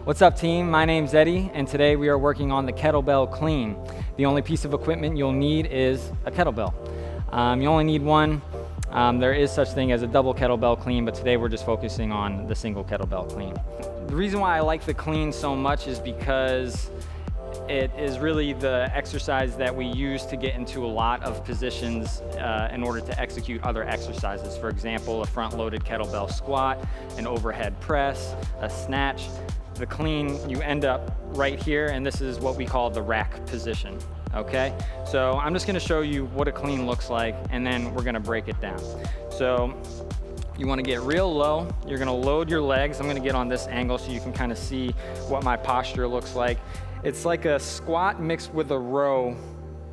What's up, team? My name's Eddie, and today we are working on the Kettlebell Clean. The only piece of equipment you'll need is a kettlebell. You only need one. There is such thing as a double kettlebell clean, but today we're just focusing on the single kettlebell clean. The reason why I like the clean so much is because it is really the exercise that we use to get into a lot of positions in order to execute other exercises. For example, a front-loaded kettlebell squat, an overhead press, a snatch. The clean, you end up right here, and this is what we call the rack position, okay? So I'm just gonna show you what a clean looks like, and then we're gonna break it down. So you wanna get real low. You're gonna load your legs. I'm gonna get on this angle so you can kind of see what my posture looks like. It's like a squat mixed with a row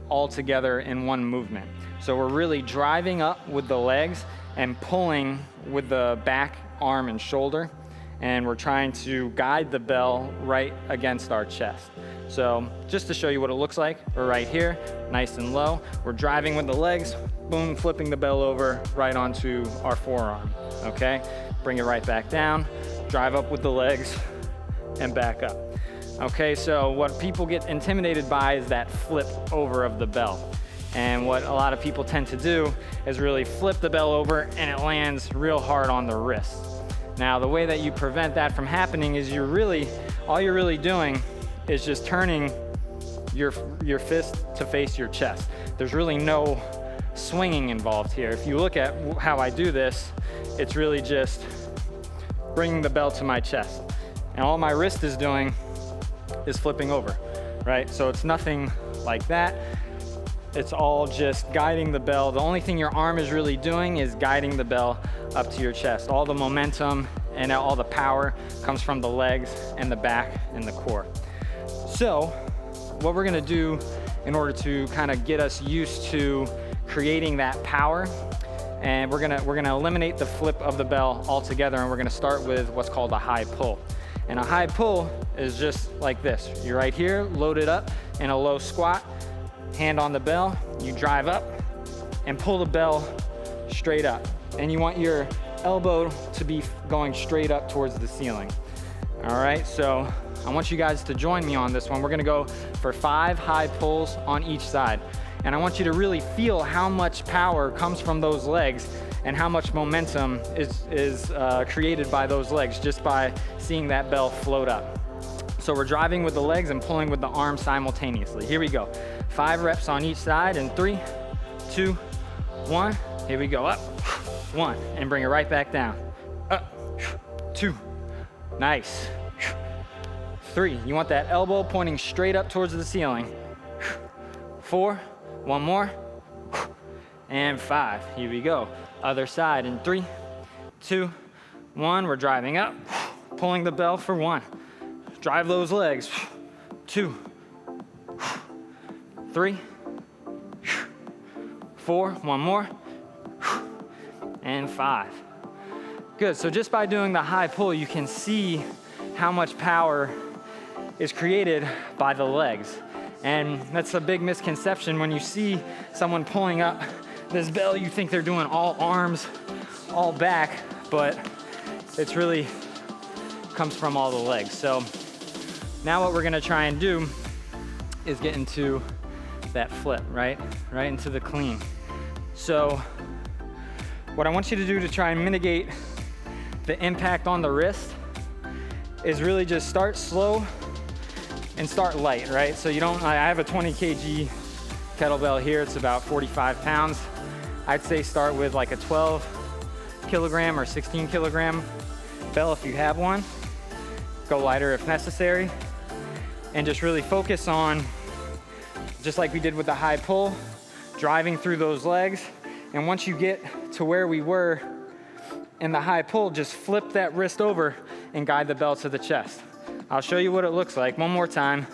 all together in one movement. So we're really driving up with the legs and pulling with the back, arm, and shoulder. And we're trying to guide the bell right against our chest. So just to show you what it looks like, we're right here, nice and low. We're driving with the legs, boom, flipping the bell over right onto our forearm, okay? Bring it right back down, drive up with the legs, and back up. Okay, so what people get intimidated by is that flip over of the bell. And what a lot of people tend to do is really flip the bell over and it lands real hard on the wrist. Now, the way that you prevent that from happening is all you're really doing is just turning your fist to face your chest. There's really no swinging involved here. If you look at how I do this, it's really just bringing the bell to my chest. And all my wrist is doing is flipping over, right? So it's nothing like that. It's all just guiding the bell. The only thing your arm is really doing is guiding the bell up to your chest. All the momentum and all the power comes from the legs and the back and the core. So what we're gonna do in order to kind of get us used to creating that power, and we're gonna eliminate the flip of the bell altogether, and we're gonna start with what's called a high pull. And a high pull is just like this. You're right here, loaded up in a low squat, hand on the bell, you drive up and pull the bell straight up. And you want your elbow to be going straight up towards the ceiling. All right, so I want you guys to join me on this one. We're gonna go for 5 high pulls on each side. And I want you to really feel how much power comes from those legs and how much momentum is created by those legs just by seeing that bell float up. So we're driving with the legs and pulling with the arms simultaneously. Here we go. 5 reps on each side in 3, 2, 1. Here we go, up, 1, and bring it right back down. Up, 2, nice. 3, you want that elbow pointing straight up towards the ceiling. 4, 1 more, and 5, here we go. Other side in 3, 2, 1, we're driving up, pulling the bell for 1. Drive those legs, 2, 3, 4, 1 more, and 5. Good, so just by doing the high pull, you can see how much power is created by the legs. And that's a big misconception. When you see someone pulling up this bell, you think they're doing all arms, all back, but it's really comes from all the legs. So now what we're gonna try and do is get into that flip, right into the clean. So what I want you to do to try and mitigate the impact on the wrist is really just start slow and start light, right? So I have a 20 kg kettlebell here. It's about 45 pounds. I'd say start with like a 12 kilogram or 16 kilogram bell if you have one. Go lighter if necessary. And just really focus on, just like we did with the high pull, driving through those legs. And once you get to where we were in the high pull, just flip that wrist over and guide the bell to the chest. I'll show you what it looks like one more time.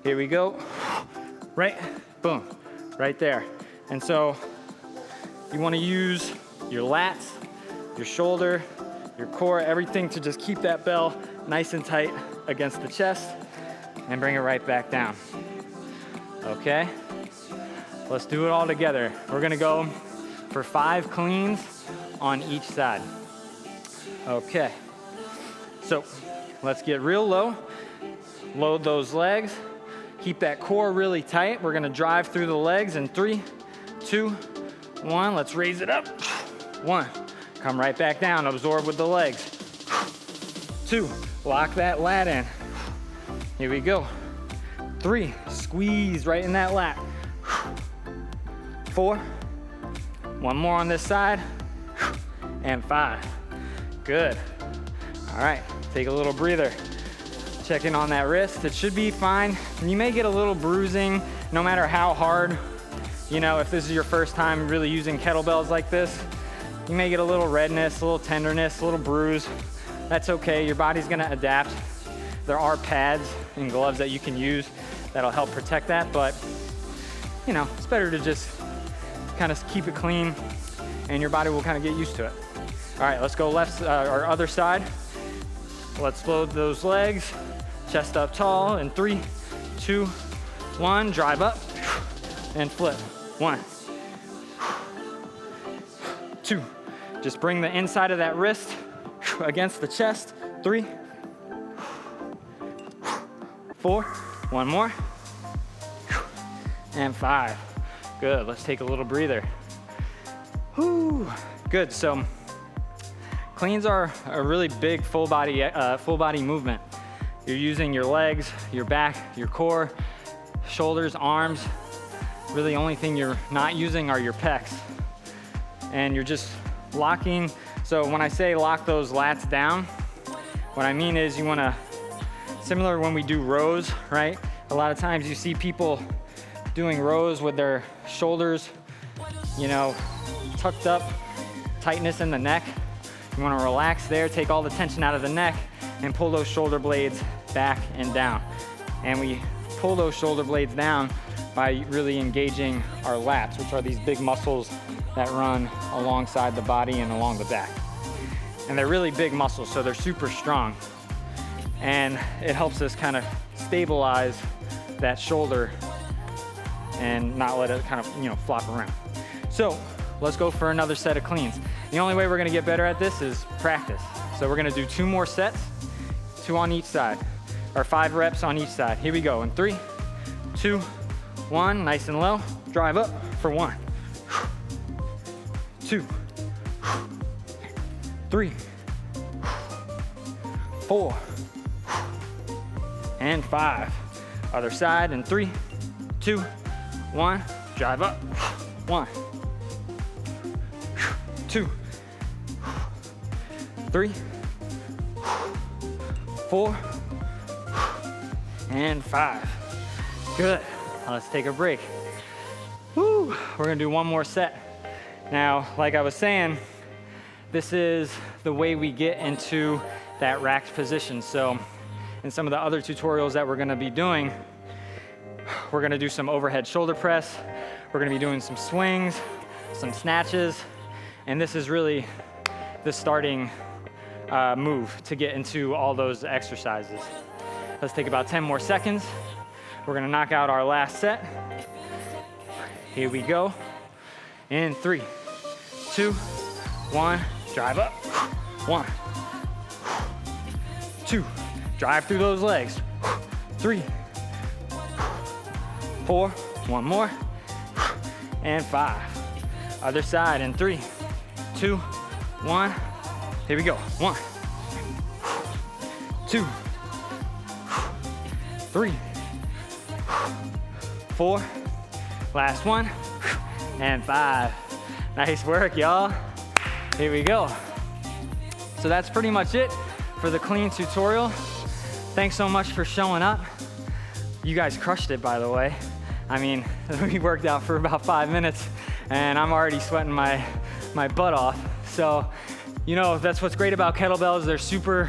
Here we go. Right, boom, right there. And so you wanna use your lats, your shoulder, your core, everything to just keep that bell nice and tight against the chest and bring it right back down. Okay, let's do it all together. We're gonna go for 5 cleans on each side. Okay, so let's get real low. Load those legs. Keep that core really tight. We're gonna drive through the legs in 3, 2, 1. Let's raise it up. 1, come right back down, absorb with the legs. 2, lock that lat in. Here we go. 3, squeeze right in that lat. 4, one more on this side. And 5, good. All right, take a little breather. Check in on that wrist, it should be fine. You may get a little bruising no matter how hard, you know, if this is your first time really using kettlebells like this, you may get a little redness, a little tenderness, a little bruise. That's okay, your body's gonna adapt. There are pads and gloves that you can use that'll help protect that, but you know, it's better to just kind of keep it clean and your body will kind of get used to it. All right, let's go left or other side. Let's load those legs, chest up tall in 3, 2, 1, drive up and flip. 1, 2, just bring the inside of that wrist against the chest. 3, 4, one more, and 5. Good, let's take a little breather. Whew. Good, so cleans are a really big full body movement. You're using your legs, your back, your core, shoulders, arms. Really the only thing you're not using are your pecs. And you're just locking. So when I say lock those lats down, what I mean is you wanna, similar when we do rows, right? A lot of times you see people doing rows with their shoulders, you know, tucked up, tightness in the neck. You wanna relax there, take all the tension out of the neck and pull those shoulder blades back and down. And we pull those shoulder blades down by really engaging our lats, which are these big muscles that run alongside the body and along the back. And they're really big muscles, so they're super strong. And it helps us kind of stabilize that shoulder and not let it kind of, you know, flop around. So let's go for another set of cleans. The only way we're gonna get better at this is practice. So we're gonna do 2 more sets, 2 on each side, or 5 reps on each side. Here we go, in 3, 2, 1, nice and low, drive up for 1, 2, 3, 4, and 5. Other side in 3, 2, 1, drive up, 1, 2, 3, 4, and 5. Good, let's take a break. Woo. We're gonna do 1 more set. Now, like I was saying, this is the way we get into that racked position. So in some of the other tutorials that we're gonna be doing, we're gonna do some overhead shoulder press, we're gonna be doing some swings, some snatches, and this is really the starting move to get into all those exercises. Let's take about 10 more seconds. We're gonna knock out our last set. Here we go. In 3, 2, 1, drive up. 1, 2, drive through those legs. 3, 4, one more, and 5. Other side in 3, 2, 1. Here we go. 1, 2, 3, 4. Last one, and 5. Nice work, y'all. Here we go. So that's pretty much it for the clean tutorial. Thanks so much for showing up. You guys crushed it, by the way. I mean, we worked out for about 5 minutes and I'm already sweating my butt off. So, you know, that's what's great about kettlebells. They're super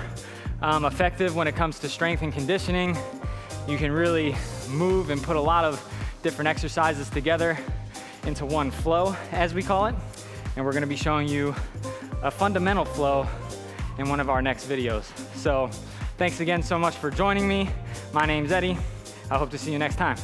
effective when it comes to strength and conditioning. You can really move and put a lot of different exercises together into one flow, as we call it. And we're gonna be showing you a fundamental flow in one of our next videos. So thanks again so much for joining me. My name's Eddie. I hope to see you next time.